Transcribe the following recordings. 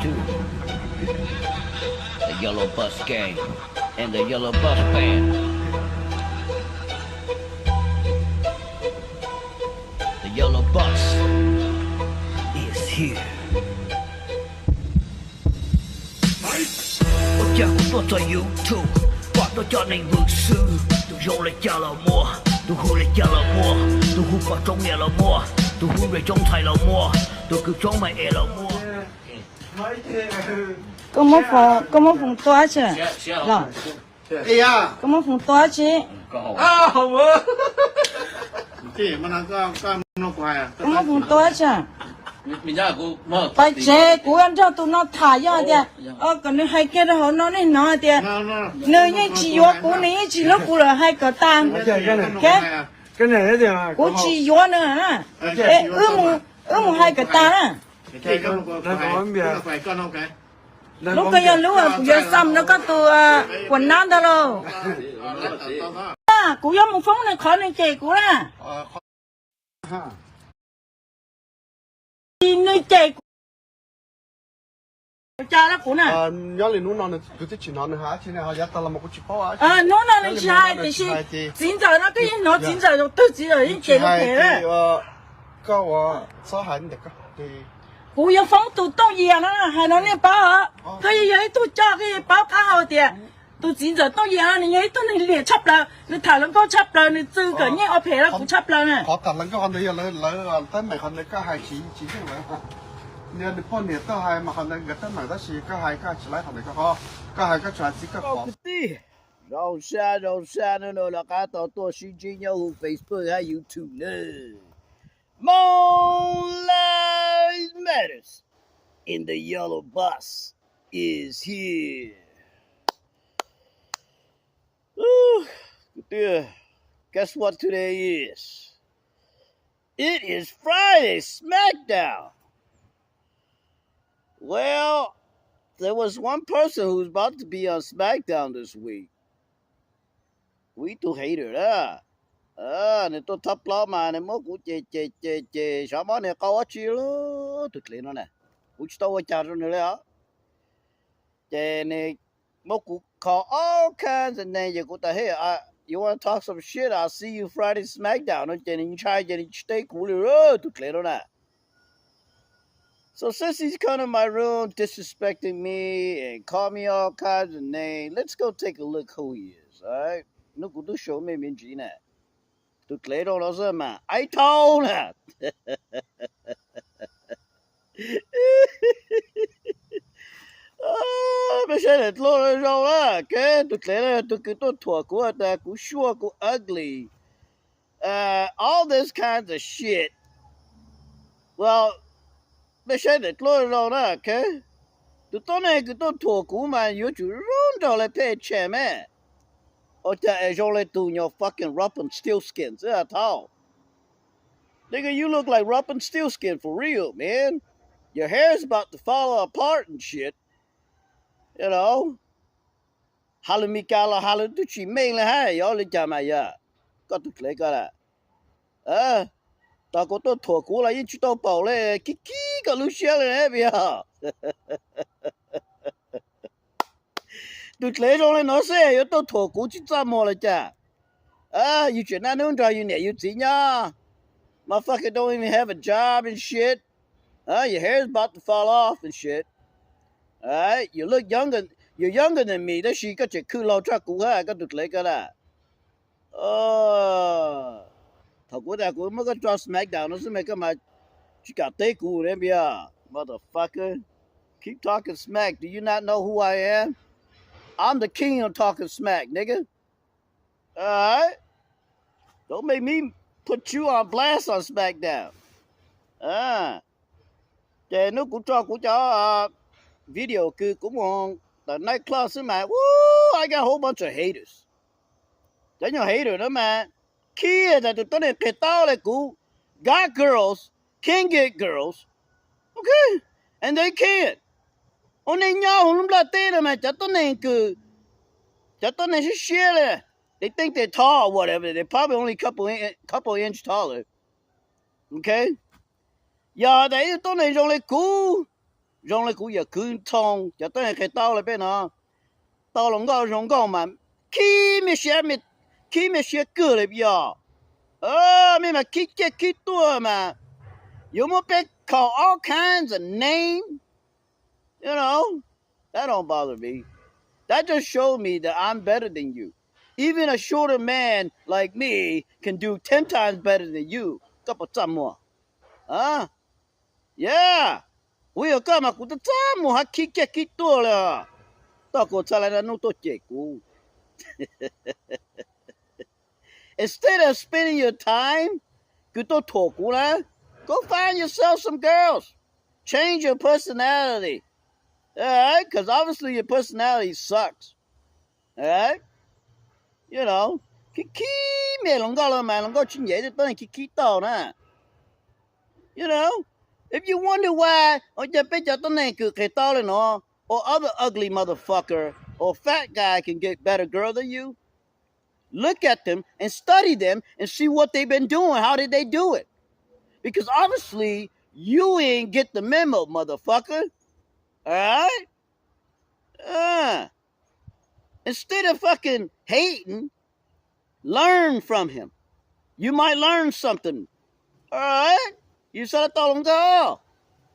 too. The Yellow Bus Gang and the Yellow Bus Band. The Yellow Bus is here. Ôi cha của tôi cho YouTube, quả tôi cho nên vượt sư. Tôi vô lại cha là mua, tôi hù lại cha là mua, tôi hù vào trong nhà là mua, tôi hù về trong thầy là mua, tôi cứ trong mày là mua. Comment font toi chứ? Là. Comment font toi chứ? À không ơi. Chị mà nó quay à? Comment font toi chứ? Mình ra cô mở. Tại chế của anh cho tụi nó thả ra kìa. Còn nó hay kia đó nó nên nói kìa. Nơi như chỉ vô của này chỉ lúc của là hai cờ tam. Cái này thì mà của chỉ vô nữa hả? Ê, ướm hai cờ tam á. Lúc cái giờ lúc của giờ xăm nó có từ quần nam đó rồi. Của giờ một phút này khỏi này chị của là. Nơi chị cha đó của nè. Nhớ lên núi non cứ thích chuyện non hả? Chứ này họ dắt ta làm một cái chuyện bao à? Núi non này sai thì xin chín giờ nó cái nó chín giờ rồi tôi chỉ rồi chị nó kể đấy. Có số hành được thì của giờ phóng tụi tôi gì nó hay nó nè báo hả? Cái gì tôi cho cái báo cá hậu tiền. Tôi chín giờ tôi gì này nhảy tôi này liền chấp là, nó thả nó có chấp là, nó tư cái nhảy ở phía là cũng chấp là nè. họ thả lần cái con đấy là tới mấy con đấy có hai chỉ như vậy. Nếu được con này tới hai mà con đấy gật tới mấy đó chỉ có hai cái chỉ lấy thằng đấy có hai cái chuyện chỉ có khó. Đâu xa nữa là cả tôi xin chỉ nhau Facebook hay YouTube nữa. More lives matters. In the Yellow Bus is here. Guess what today is? It is Friday Smackdown. Well, there was one person who's about to be on Smackdown this week. We too hated này tôi thấp lo mà này mốt của chê sao món này câu chi lo thực lý nó nè. Cũng tôi chào rồi nữa đó. Chê này mốt của call all kinds of names của ta hey you want to talk some shit? I'll see you Friday Smackdown. Nó chê này try chê này stay cool rồi thực lý nó nè. So since he's come to my room disrespecting me and call me all kinds of names, let's go take a look who he is, alright? Nó cũng tôi show me miễn gì nè. Tôi lấy đâu nó ra mà. Ai thâu nè. Bây giờ là tôi rồi đó. Cái tôi lấy là tôi thua của ta, của sure, của ugly. All this kinds of shit. Well, bây giờ là tôi rồi đó. Cái tôi này tôi thua của mà yếu chủ rôn đâu là phê chè mẹ. Or that only to your fucking Rumpelstiltskins. That's all. Nigga, you look like Rumpelstiltskin for real, man. Your hair's about to fall apart and shit. You know? Halimikala haladuchi mainly hai, y'all in Jamaya. Got to click on that. Ta có tôi thua cũ là những chú tao bảo lệ kiki cả Lucia này bây giờ. Tôi lấy rồi lên nó sẽ yếu tôi thua cũ chỉ ra mò là chả. You chuyện nào nữa ra you nè you chỉ nhá. Motherfucker don't even have a job and shit. Your hair's about to fall off and shit. Alright, you look you're younger than me. Đó she got your cool out truck cũ ha, có được lấy cái là. Thằng của ta cũng mới có cho Smackdown nó sẽ mấy cái mà chỉ cả tế cũ đấy bây giờ. Motherfucker. Keep talking smack. Do you not know who I am? I'm the king of talking smack, nigga. Alright? Don't make me put you on blast on Smackdown. Thì nó cũng cho video cứ cũng on the nightclub xí mà. Woo, I got a whole bunch of haters. Đấy nhiều hater đó mà. Kia là tụi này kể tao là cũng got girls, can get girls. Okay? And they can't. Ông này nhau không là tên mà chắc tôi này shit. They think they're tall or whatever. They're probably only couple inch taller. Okay? Yeah, they tôi này trong lại cũ. rong lại cũng giờ cứ thông cho tới khi tao lại bên nó tao lòng gạo rong gạo mà khi mình sẽ cười lại bây giờ mình mà khi tua mà you must be call all kinds of names, you know, that don't bother me. That just showed me that I'm better than you. Even a shorter man like me can do 10 times better than you. Couple time more. Huh? Yeah. We are come up with the time more. I kick it. Instead of spending your time, go find yourself some girls. Change your personality. Alright? Because obviously your personality sucks. Alright? You know. You know? If you wonder why or other ugly motherfucker or fat guy can get better girl than you, look at them and study them and see what they've been doing. How did they do it? Because obviously you ain't get the memo, motherfucker. Alright? Instead of fucking hating, learn from him. You might learn something. Alright? You said it all go.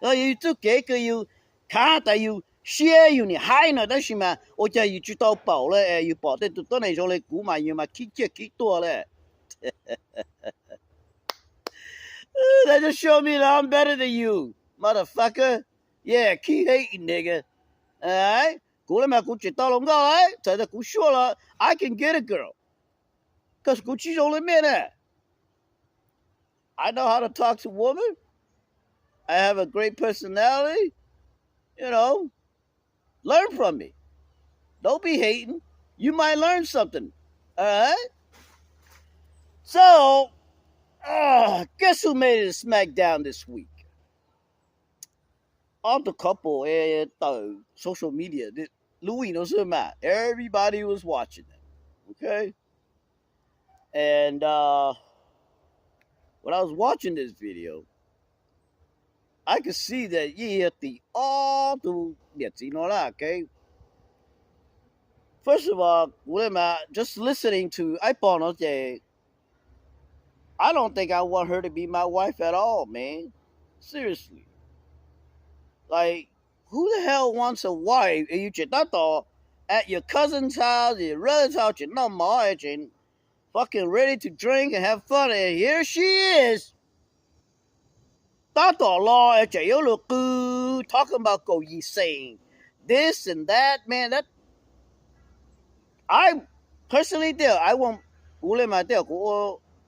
You took it, you can't, you share you ni hai nó đó xí mà, ôi trời you chỉ tao bảo là you bảo tên tụi này rồi lại cú mà you mà kí tua là. That just showed me that I'm better than you, motherfucker. Yeah, keep hating, nigga. Alright? Cú là mà cú chỉ tao lòng go ấy, trời ơi cú sure là I can get a girl. Cause cú chỉ rồi lên nè. I know how to talk to women. I have a great personality. You know, learn from me. Don't be hating. You might learn something. All right? So, guess who made it to Smackdown this week? All the couple social media. Louis knows who Matt. Everybody was watching them. Okay? And when I was watching this video, I could see that okay? First of all, just listening to I don't think I want her to be my wife at all, man. Seriously. Like, who the hell wants a wife and you at your cousin's house, your relative's house, and fucking ready to drink and have fun, and here she is. Talking about go ye saying this and that, man. That I personally do. I won't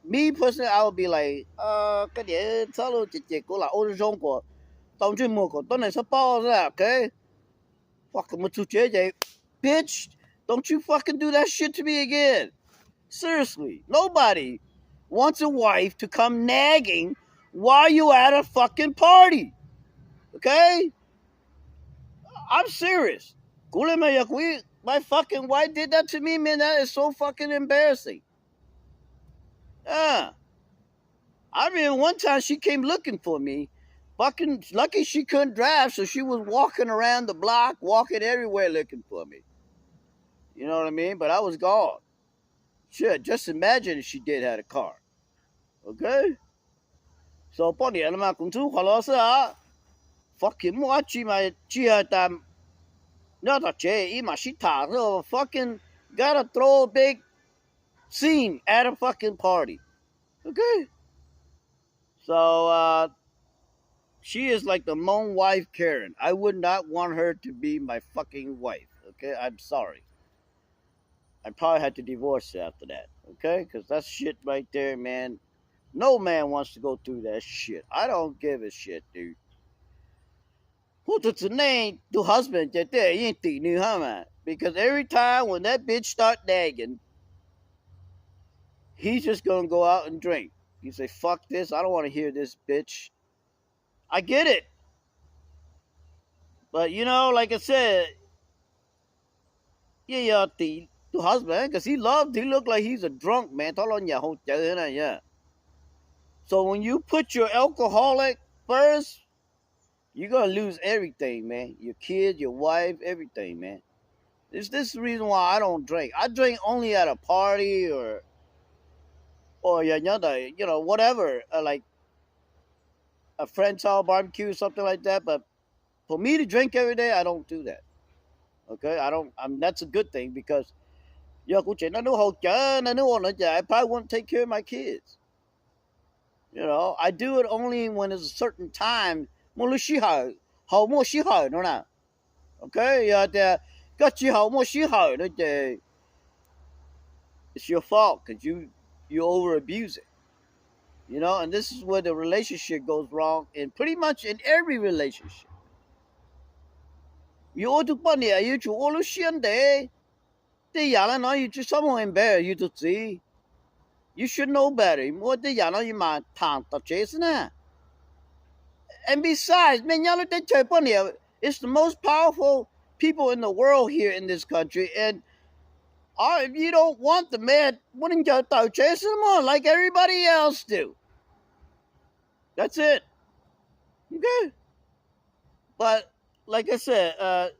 me personally, I would be like, cái địa sao luôn chị của là ô rong của tao chuyên mua của tôi này sao bao ra, okay? Fucking một chút chế vậy, bitch. Don't you fucking do that shit to me again. Seriously, nobody wants a wife to come nagging while you at a fucking party. Okay? I'm serious. My fucking wife did that to me, man. That is so fucking embarrassing. I mean, one time she came looking for me. Fucking lucky she couldn't drive, so she was walking around the block, walking everywhere looking for me. You know what I mean? But I was gone. Shit, just imagine if she did have a car. Okay? So, fucking fucking gotta throw a big scene at a fucking party. Okay? So, she is like the Moan wife Karen. I would not want her to be my fucking wife. Okay? I'm sorry. I probably had to divorce her after that. Okay? Because that's shit right there, man. No man wants to go through that shit. I don't give a shit, dude. Who's the name to husband that there ain't the new man? Because every time when that bitch start nagging, he's just gonna go out and drink. You say, fuck this, I don't want to hear this bitch. I get it. But you know, like I said, the husband, because he looked like he's a drunk, man. So when you put your alcoholic first, you're gonna lose everything, man. Your kids, your wife, everything, man. This is the reason why I don't drink. I drink only at a party or whatever, like a friend's house barbecue or something like that. But for me to drink every day, I don't do that. Okay, I don't. That's a good thing because I probably won't take care of my kids. I do it only when it's a certain time. Okay, it's your fault because you over abuse it. And this is where the relationship goes wrong, and pretty much in every relationship. You ought to put it, you to all the shit day. You just someone embarrass you to see. You should know better. What the you might tank the chasing. And besides, man, it's the most powerful people in the world here in this country. And if you don't want the man, wouldn't you start chasing them on like everybody else do? That's it. Okay. But like I said, a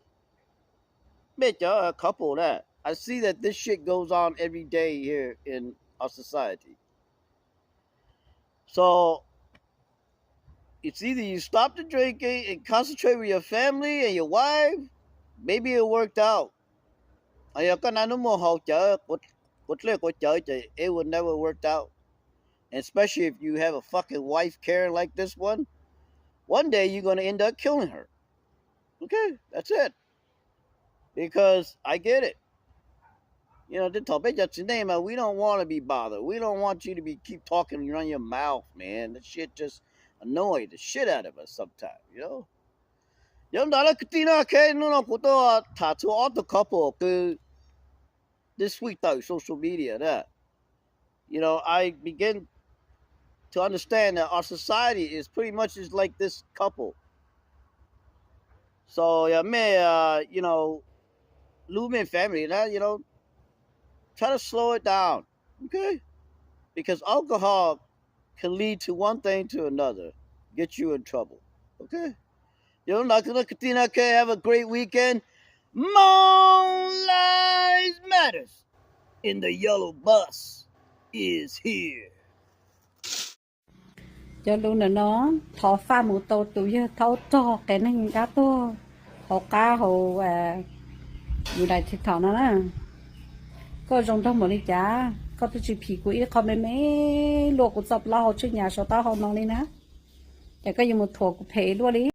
couple of that. I see that this shit goes on every day here in our society. So it's either you stop the drinking and concentrate with your family and your wife, maybe it worked out. It would never work out. And especially if you have a fucking wife Karen like this one day you're going to end up killing her. Okay, that's it. Because I get it. The topic that's your name, we don't want to be bothered. We don't want you to keep talking and run your mouth, man. That shit just annoys the shit out of us sometimes, this week though, social media that. I begin to understand that our society is pretty much just like this couple. So Lumen family, that try to slow it down, okay? Because alcohol can lead to one thing to another, get you in trouble, okay? Have a great weekend. More Lives Matters in the yellow bus is here. Cho luôn là nó thọ pha một tô tụi thọ cho cái này cá to hồ cá hồอยู่đại thì thọ nó nè có dùng thông một đi chả có tôi chỉ phì của ít không mấy luộc của sập lao trước nhà số tao họ nong đi nè để có dùng một thổ của phê luôn đi